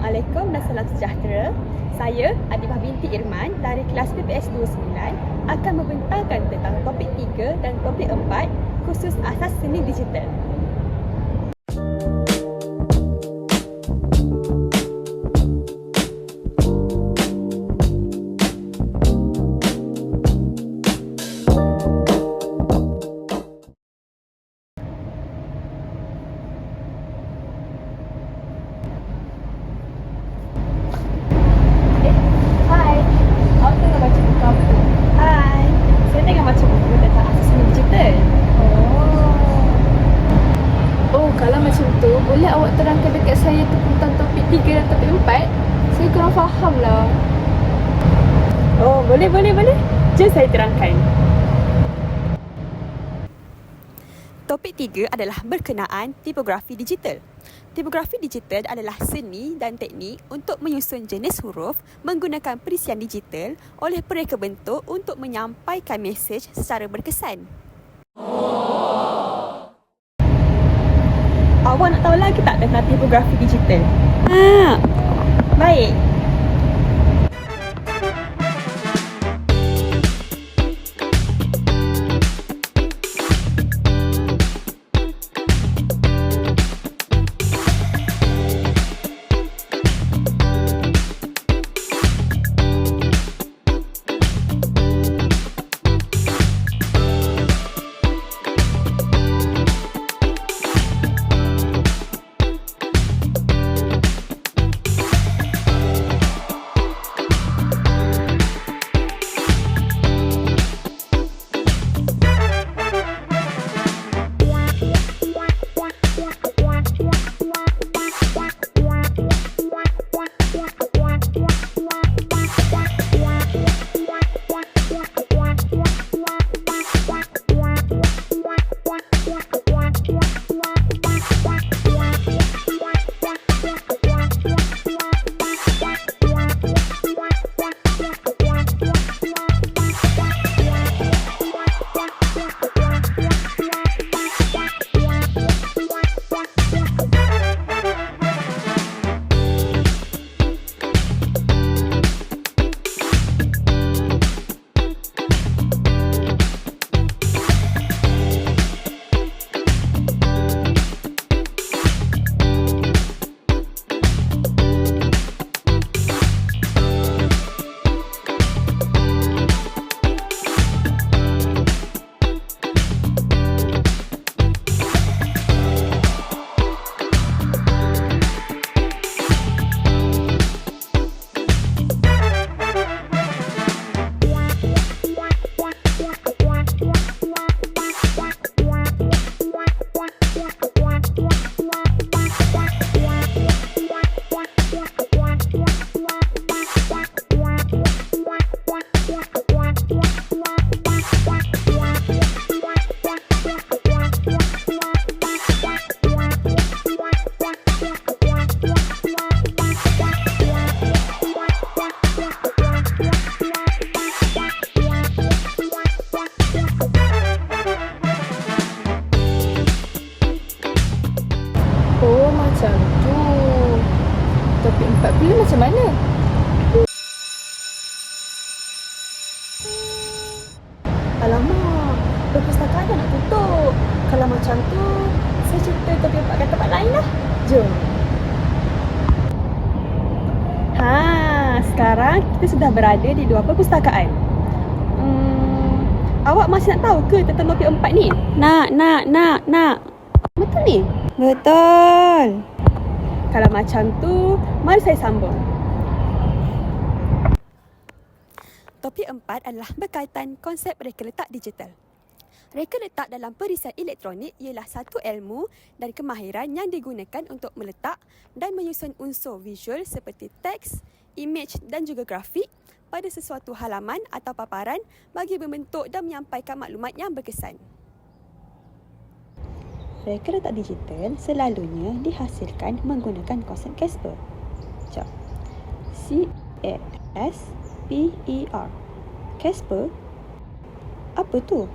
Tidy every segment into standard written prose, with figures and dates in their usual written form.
Assalamualaikum dan salam sejahtera. Saya Adibah binti Irman dari kelas PPS 29 akan membentangkan tentang topik 3 dan topik 4 khusus asas seni digital. Hai, awak tengah baca buku apa tu? Hai, saya tengah baca buku tentang asas seni digital. Oh, kalau macam tu, boleh awak terangkan dekat saya tentang topik 3 dan topik 4? Saya kurang faham lah. Oh, boleh. Jom saya terangkan. Topik 3 adalah berkenaan tipografi digital. Tipografi digital adalah seni dan teknik untuk menyusun jenis huruf menggunakan perisian digital oleh pereka bentuk untuk menyampaikan mesej secara berkesan. Awak nak tahu lagi tak tentang tipografi digital? Baik. Oh, macam tu. Topik 4 pula macam mana? Alamak, perpustakaan dah nak tutup. Kalau macam tu, saya cerita topik 4 kat tempat lain lah. Jom. Sekarang kita sudah berada di luar perpustakaan. Awak masih nak tahu ke tentang topik 4 ni? Nak. Betul ni? Betul. Kalau macam tu, mari saya sambung. Topik 4 adalah berkaitan konsep reka letak digital. Reka letak dalam perisian elektronik ialah satu ilmu dan kemahiran yang digunakan untuk meletak dan menyusun unsur visual seperti teks, imej dan juga grafik pada sesuatu halaman atau paparan bagi membentuk dan menyampaikan maklumat yang berkesan. Reka letak digital selalunya dihasilkan menggunakan konsep Casper. C-A-S-P-E-R. Casper? Apa tu?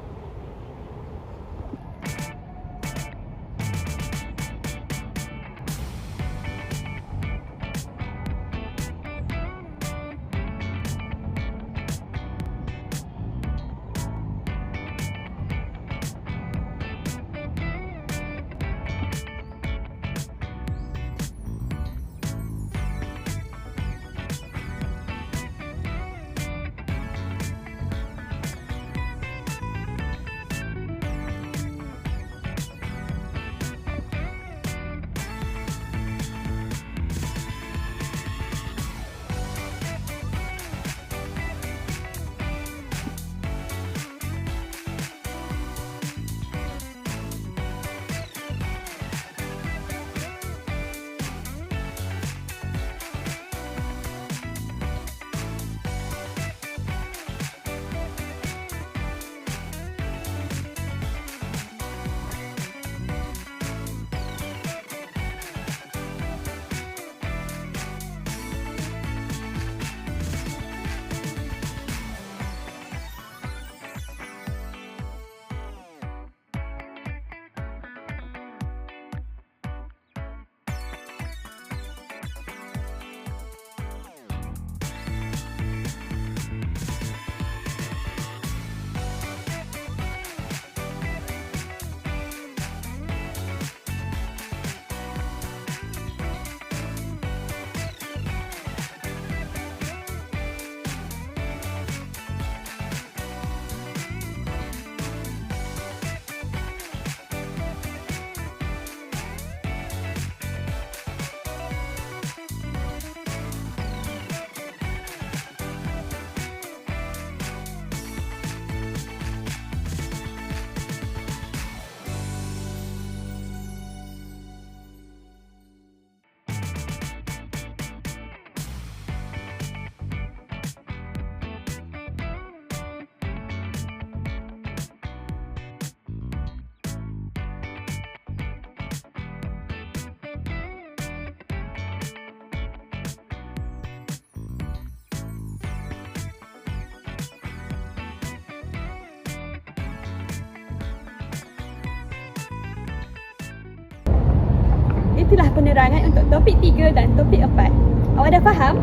itulah penerangan untuk topik 3 dan topik 4. Awak dah faham?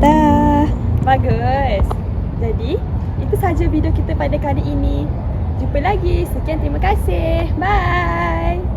Dah. Bagus. Jadi, itu sahaja video kita pada kali ini. Jumpa lagi. Sekian, terima kasih. Bye.